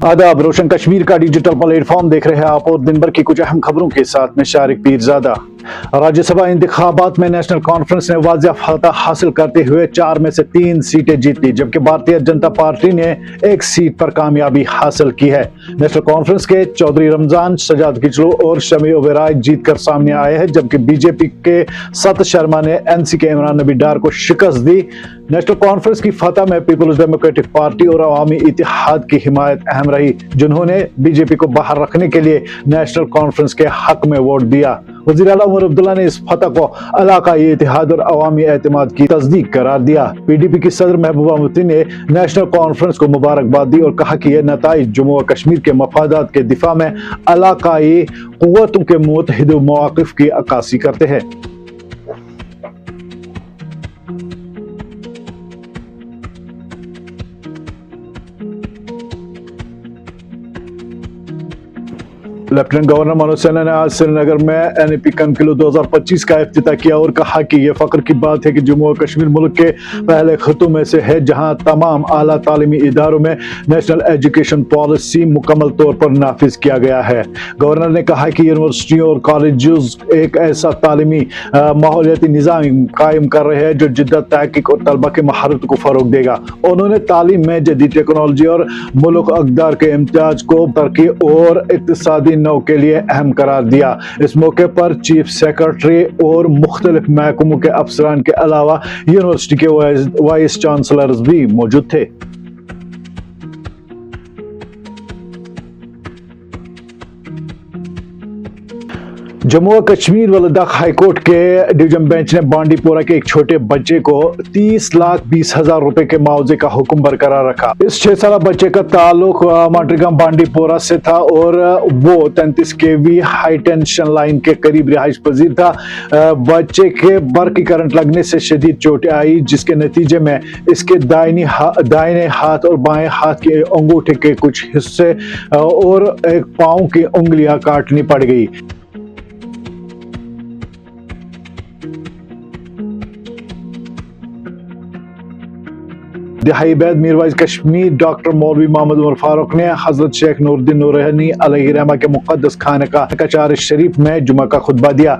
आदाब, रोशन कश्मीर का digital platform देख रहे हैं आप और दिन भर की कुछ अहम खबरों के साथ में शारिक पीरजादा। राज्यसभा इंतखाबात में नेशनल कॉन्फ्रेंस ने वाजिया फतह हासिल करते हुए 4 में से 3 सीटें जीत ली, जबकि भारतीय जनता पार्टी ने 1 सीट पर कामयाबी हासिल की है। नेशनल कॉन्फ्रेंस के चौधरी रमजान, सजाद किचलू और शमी ओबेरॉय जीतकर सामने आए हैं, जबकि बीजेपी के सत शर्मा ने एनसी के इमरान नबी डार को शिकस्त दी। नेशनल कॉन्फ्रेंस की फतह में पीपल्स डेमोक्रेटिक पार्टी और अवामी इत्तेहाद की हिमायत अहम रही, जिन्होंने बीजेपी को बाहर रखने के लिए नेशनल कॉन्फ्रेंस के हक में वोट दिया। वज़ीर आला उमर अब्दुल्ला ने इस फतह को इलाकाई इत्तेहाद और अवामी एतमाद की तस्दीक करार दिया। पीडीपी की सदर महबूबा मुफ्ती ने नेशनल कॉन्फ्रेंस को मुबारकबाद दी और कहा कि यह नताइज जम्मू और कश्मीर के मफादात के दिफा में इलाकाई कुव्वतों के मुत्तहिद मौक़िफ़ की अक्कासी करते हैं। लेफ्टिनेंट गवर्नर मनोज सिन्हा ने आज श्रीनगर में एनईपी कनक्लेव 2025 का इफ्तिताह किया और कहा कि यह फख्र की बात है कि जम्मू और कश्मीर मुल्क के पहले खित्तों में से है जहां तमाम आला तालीमी इदारों में नेशनल एजुकेशन पॉलिसी मुकम्मल तौर पर नाफिज किया गया है। गवर्नर ने कहा कि यूनिवर्सिटियों और कॉलेज एक ऐसा तालीमी माहौलियाती निज़ाम कायम कर रहे हैं जो जिद्दत, तहकीक और तलबा की महारत को फरोग देगा। उन्होंने तालीम में जदीद टेक्नोलॉजी और मुल्क अक़दार के इम्तियाज को तरक्की और इक़्तिसादी नौ के लिए अहम करार दिया। इस मौके पर चीफ सेक्रेटरी और मुख्तलिफ महकमों के अफसरान के अलावा यूनिवर्सिटी के वाइस चांसलर्स भी मौजूद थे। जम्मू और कश्मीर व लद्दाख हाईकोर्ट के डिवीजन बेंच ने बांडी पोरा के एक छोटे बच्चे को 30,20,000 रुपए के मुआवजे का हुक्म बरकरार रखा। इस 6 साल बच्चे का ताल्लुक माट्रिगाम बांडी पोरा से था और वो 33 केवी हाई टेंशन लाइन के करीब रिहाइश पजीर था। बच्चे के बर्क़ी करंट लगने से शदीद चोटें आई, जिसके नतीजे में इसके दाहिने हाथ और बाएं हाथ के अंगूठे के कुछ हिस्से और एक पाँव की उंगलियां काटनी पड़ गई। दिहाई बैद मीरवाइज कश्मीर डॉक्टर मौलवी मोहम्मद उमर फारूक ने हजरत शेख नूरुद्दीन नूरहनी अलैहिर्रहमा के मुक़द्दस खानका चार शरीफ में जुमा का खुतबा दिया।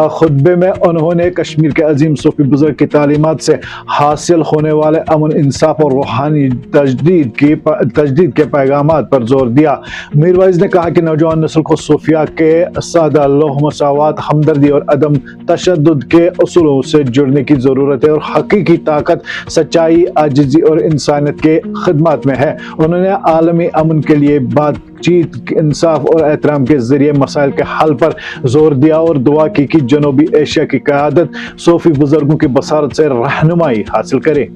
खुतबे में उन्होंने कश्मीर के अजीम सूफी बुजुर्ग की तालीमात से हासिल होने वाले अमन, इंसाफ और रूहानी तजदीद के पैगामात पर जोर दिया। मीरवाइज ने कहा कि नौजवान नस्ल को सूफिया के सादा लौह मसावत, हमदर्दी और अदम तशद्दुद के उसूलों से जुड़ने की ज़रूरत है और हकीकी ताकत सच्चाई, आजिज़ी और इंसानियत के खिदमत में है। उन्होंने आलमी अमन के लिए बातचीत, इंसाफ और एहतराम के जरिए मसाइल के हल पर जोर दिया और दुआ की कि जनूबी एशिया की क़यादत सूफी बुजुर्गों की बसारत से रहनुमाई हासिल करे।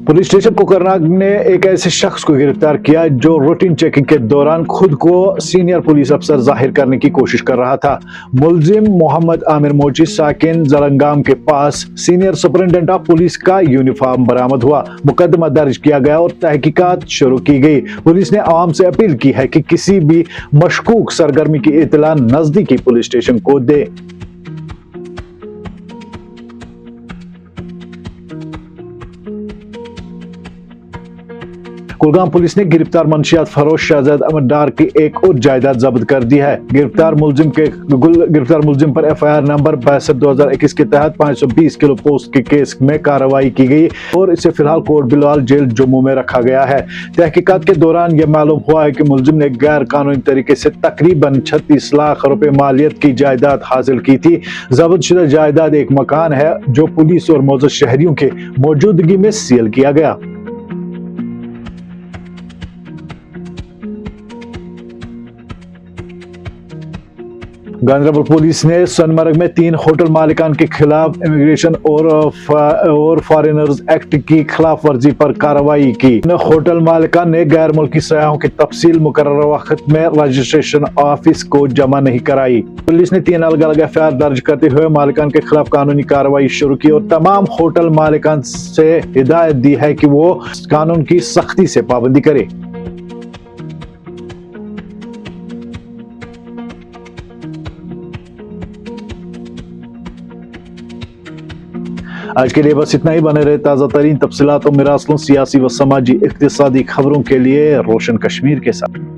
पुलिस स्टेशन कोकरनाग ने एक ऐसे शख्स को गिरफ्तार किया जो रूटीन चेकिंग के दौरान खुद को सीनियर पुलिस अफसर जाहिर करने की कोशिश कर रहा था। मुलजिम मोहम्मद आमिर मोची साकिन जलंगाम के पास सीनियर सुपरिटेंडेंट ऑफ पुलिस का यूनिफॉर्म बरामद हुआ। मुकदमा दर्ज किया गया और तहकीकात शुरू की गई। पुलिस ने आवाम से अपील की है कि किसी भी मशकूक सरगर्मी की इत्तला नजदीकी पुलिस स्टेशन को दे। कुलगाम पुलिस ने गिरफ्तार मंशियात फरोश शहजाद अहमद डार की एक और जायदाद जब्त कर दी है। गिरफ्तार मुलजिम पर एफआईआर नंबर 62/2021 के तहत 520 किलो पोस्ट के केस में कार्रवाई की गई और इसे फिलहाल कोट बिलवाल जेल जम्मू में रखा गया है। तहकीकात के दौरान यह मालूम हुआ है कि मुलजिम ने गैर कानूनी तरीके से तकरीबन 36 लाख रुपए मालियत की जायदाद हासिल की थी। जब्त शुदा जायदाद एक मकान है जो पुलिस और मौजूद शहरियों के मौजूदगी में सील किया गया। गांधीनगर पुलिस ने सोनमर्ग में 3 होटल मालिकान के खिलाफ इमिग्रेशन और फॉरेनर्स एक्ट की खिलाफ वर्जी पर कार्रवाई की। होटल मालिकान ने गैर मुल्की सयाहों की तफसील मुकर्रर वक्त में रजिस्ट्रेशन ऑफिस को जमा नहीं कराई। पुलिस ने 3 अलग अलग एफआईआर दर्ज करते हुए मालिकान के खिलाफ कानूनी कार्रवाई शुरू की और तमाम होटल मालिकान से हिदायत दी है कि वो कानून की सख्ती से पाबंदी करे। آج کے لیے بس اتنا ہی، بنے رہے تازہ ترین تفصیلات و مراسلوں، سیاسی و سماجی اقتصادی خبروں کے لیے روشن کشمیر کے ساتھ۔